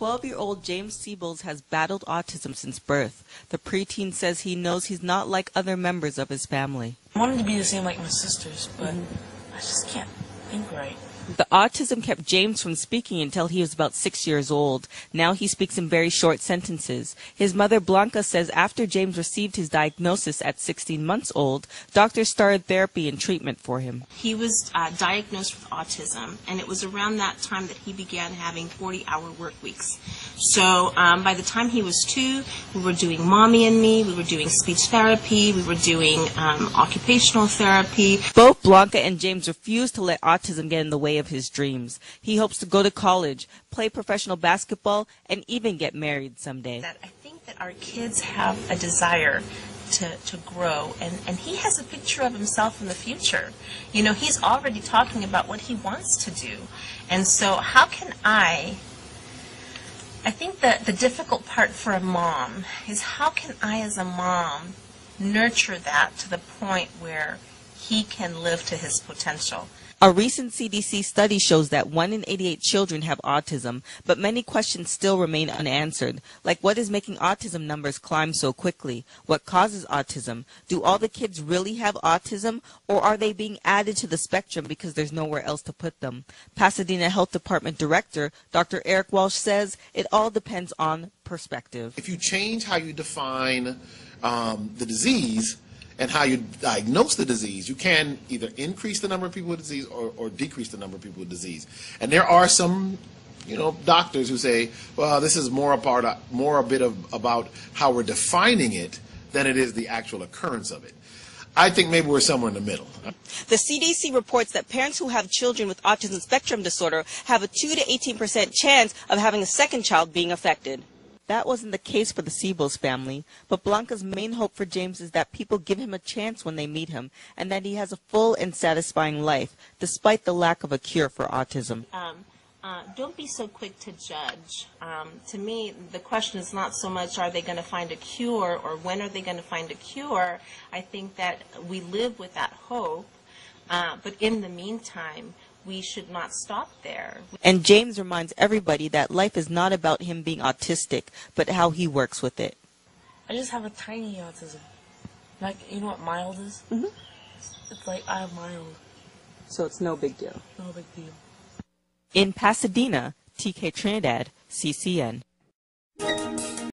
12-year-old James Siebels has battled autism since birth. The preteen says he knows he's not like other members of his family. I wanted to be the same like my sisters, but I just can't think right. The autism kept James from speaking until he was about 6 years old. Now he speaks in very short sentences. His mother, Blanca, says after James received his diagnosis at 16 months old, doctors started therapy and treatment for him. He was diagnosed with autism, and it was around that time that he began having 40-hour work weeks. So by the time he was 2, we were doing Mommy and Me, we were doing speech therapy, we were doing occupational therapy. Both Blanca and James refuse to let autism get in the way of his dreams. He hopes to go to college, play professional basketball, and even get married someday. I think that our kids have a desire to grow, and he has a picture of himself in the future. You know, he's already talking about what he wants to do. And so how can I think that the difficult part for a mom is how can I as a mom nurture that to the point where he can live to his potential. A recent CDC study shows that 1 in 88 children have autism, but many questions still remain unanswered, like what is making autism numbers climb so quickly? What causes autism? Do all the kids really have autism, or are they being added to the spectrum because there's nowhere else to put them? Pasadena Health Department Director Dr. Eric Walsh says it all depends on perspective. If you change how you define the disease, and how you diagnose the disease, you can either increase the number of people with disease or decrease the number of people with disease. And there are some, doctors who say, well, this is more a bit about how we're defining it than it is the actual occurrence of it. I think maybe we're somewhere in the middle. The CDC reports that parents who have children with autism spectrum disorder have a 2 to 18% chance of having a second child being affected. That wasn't the case for the Siebels family, but Blanca's main hope for James is that people give him a chance when they meet him, and that he has a full and satisfying life, despite the lack of a cure for autism. Don't be so quick to judge. To me, the question is not so much are they going to find a cure or when are they going to find a cure. I think that we live with that hope, but in the meantime, we should not stop there. And James reminds everybody that life is not about him being autistic, but how he works with it. I just have a tiny autism. Like, you know what mild is? Mm-hmm. It's like I have mild. So it's no big deal. No big deal. In Pasadena, TK Trinidad, CCN.